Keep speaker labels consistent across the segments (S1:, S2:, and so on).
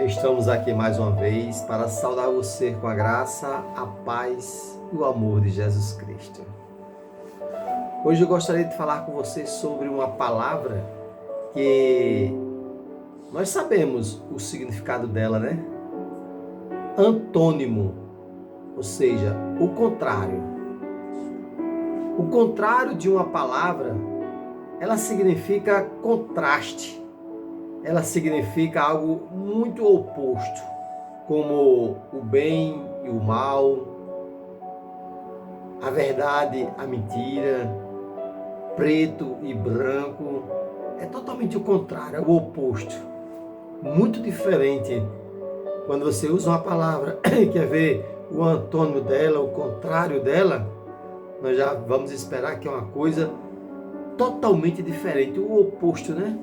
S1: Estamos aqui mais uma vez para saudar você com a graça, a paz e o amor de Jesus Cristo. Hoje eu gostaria de falar com você sobre uma palavra que nós sabemos o significado dela, né? Antônimo, ou seja, o contrário. O contrário de uma palavra, ela significa contraste. Ela significa algo muito oposto, como o bem e o mal, a verdade, a mentira, preto e branco. É totalmente o contrário, é o oposto. Muito diferente quando você usa uma palavra e quer ver o antônimo dela, o contrário dela, nós já vamos esperar que é uma coisa totalmente diferente, o oposto, né?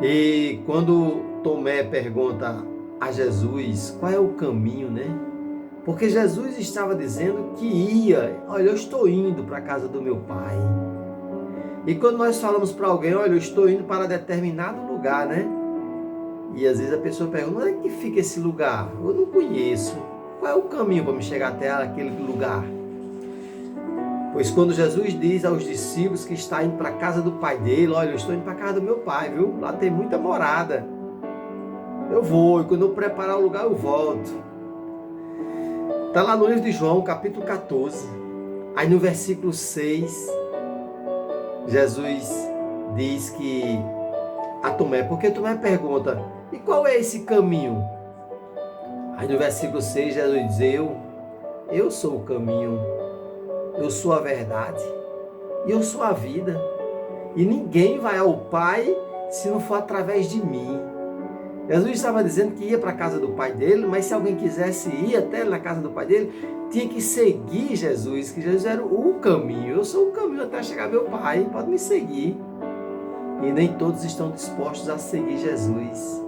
S1: E quando Tomé pergunta a Jesus qual é o caminho, né? Porque Jesus estava dizendo que ia, olha, eu estou indo para a casa do meu pai. E quando nós falamos para alguém, olha, eu estou indo para determinado lugar, né? E às vezes a pessoa pergunta, onde é que fica esse lugar? Eu não conheço. Qual é o caminho para me chegar até aquele lugar? Pois quando Jesus diz aos discípulos que está indo para a casa do pai dele, olha, eu estou indo para a casa do meu pai, viu? Lá tem muita morada. Eu vou, e quando eu preparar o lugar, eu volto. Está lá no livro de João, capítulo 14. Aí no versículo 6, Jesus diz que a Tomé, porque Tomé pergunta, e qual é esse caminho? Aí no versículo 6, Jesus diz, eu sou o caminho. Eu sou a verdade e eu sou a vida. E ninguém vai ao Pai se não for através de mim. Jesus estava dizendo que ia para a casa do pai dele, mas se alguém quisesse ir até na casa do pai dele, tinha que seguir Jesus, que Jesus era o caminho. Eu sou o caminho até chegar ao meu Pai, pode me seguir. E nem todos estão dispostos a seguir Jesus.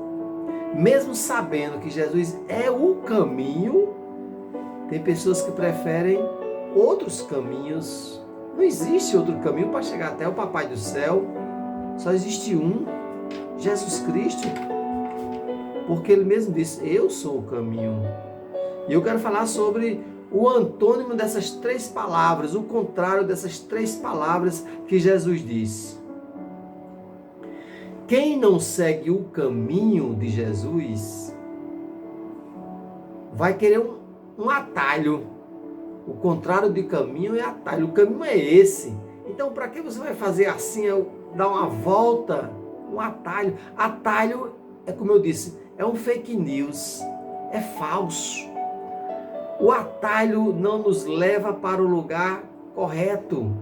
S1: Mesmo sabendo que Jesus é o caminho, tem pessoas que preferem outros caminhos. Não existe outro caminho para chegar até o Papai do Céu. Só existe um, Jesus Cristo. Porque ele mesmo disse, eu sou o caminho. E eu quero falar sobre o antônimo dessas três palavras, o contrário dessas três palavras que Jesus disse. Quem não segue o caminho de Jesus vai querer um atalho. O contrário de caminho é atalho. O caminho é esse. Então, para que você vai fazer assim, dar uma volta, um atalho? Atalho, é como eu disse, é um fake news. É falso. O atalho não nos leva para o lugar correto.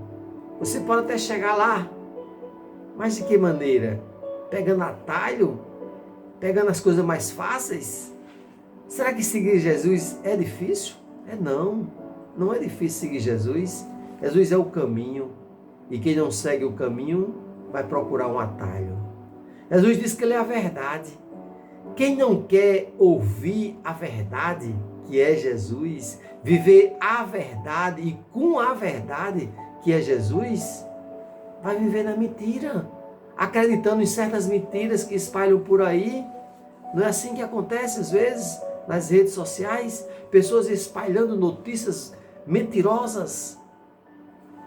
S1: Você pode até chegar lá, mas de que maneira? Pegando atalho? Pegando as coisas mais fáceis? Será que seguir Jesus é difícil? Não é difícil seguir Jesus. Jesus é o caminho. E quem não segue o caminho vai procurar um atalho. Jesus diz que ele é a verdade. Quem não quer ouvir a verdade, que é Jesus, viver a verdade e com a verdade, que é Jesus, vai viver na mentira, acreditando em certas mentiras que espalham por aí. Não é assim que acontece às vezes nas redes sociais? Pessoas espalhando notícias mentirosas,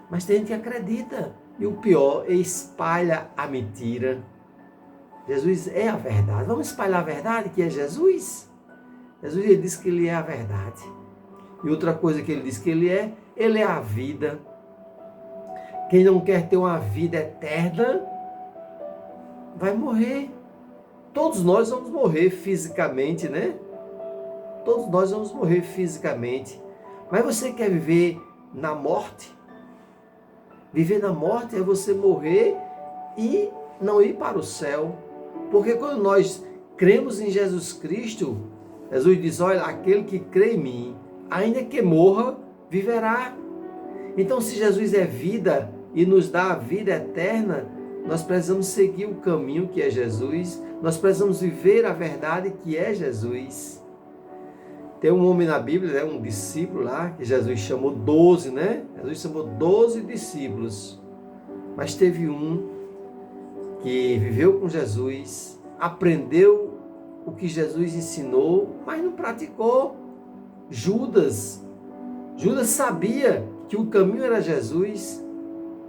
S1: mas tem gente que acredita, e o pior, espalha a mentira. Jesus é a verdade. Vamos espalhar a verdade, que é Jesus? Jesus, ele diz que ele é a verdade. E outra coisa que ele diz que ele é a vida. Quem não quer ter uma vida eterna vai morrer. Todos nós vamos morrer fisicamente, né? Todos nós vamos morrer fisicamente. Mas você quer viver na morte? Viver na morte é você morrer e não ir para o céu. Porque quando nós cremos em Jesus Cristo, Jesus diz, olha, aquele que crê em mim, ainda que morra, viverá. Então, se Jesus é vida e nos dá a vida eterna, nós precisamos seguir o caminho que é Jesus, nós precisamos viver a verdade que é Jesus. Tem um homem na Bíblia, né, um discípulo lá, que Jesus chamou 12, né? Jesus chamou 12 discípulos. Mas teve um que viveu com Jesus, aprendeu o que Jesus ensinou, mas não praticou. Judas sabia que o caminho era Jesus,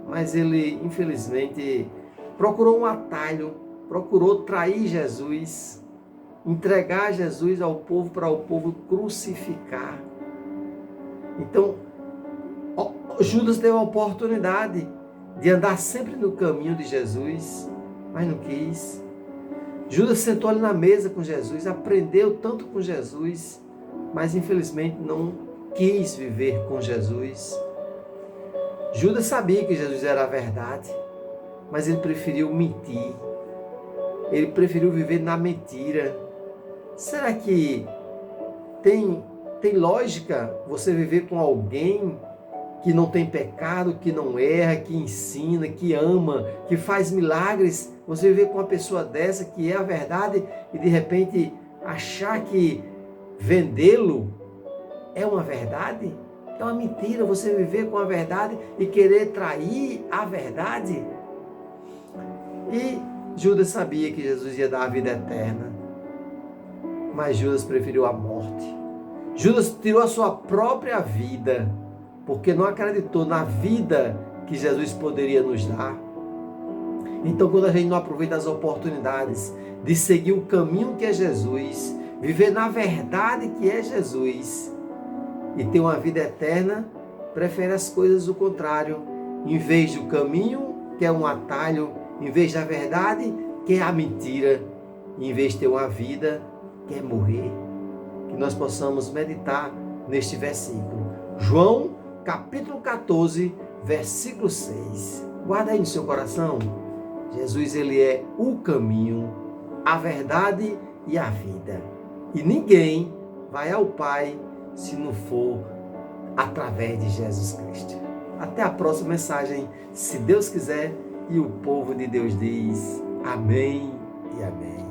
S1: mas ele, infelizmente, procurou um atalho, procurou trair Jesus, entregar Jesus ao povo para o povo crucificar. Então, Judas teve a oportunidade de andar sempre no caminho de Jesus, mas não quis. Judas sentou ali na mesa com Jesus, aprendeu tanto com Jesus, mas infelizmente não quis viver com Jesus. Judas sabia que Jesus era a verdade, mas ele preferiu mentir. Ele preferiu viver na mentira. Será que tem lógica você viver com alguém que não tem pecado, que não erra, que ensina, que ama, que faz milagres? Você viver com uma pessoa dessa que é a verdade e de repente achar que vendê-lo é uma verdade? É uma mentira você viver com a verdade e querer trair a verdade. E Judas sabia que Jesus ia dar a vida eterna, mas Judas preferiu a morte. Judas tirou a sua própria vida, porque não acreditou na vida que Jesus poderia nos dar. Então, quando a gente não aproveita as oportunidades de seguir o caminho que é Jesus, viver na verdade que é Jesus e ter uma vida eterna, prefere as coisas do contrário. Em vez do caminho, que é um atalho, em vez da verdade, que é a mentira, em vez de ter uma vida, que é morrer. Que nós possamos meditar neste versículo. João, capítulo 14, versículo 6. Guarda aí no seu coração. Jesus, ele é o caminho, a verdade e a vida. E ninguém vai ao Pai se não for através de Jesus Cristo. Até a próxima mensagem, se Deus quiser, e o povo de Deus diz amém e amém.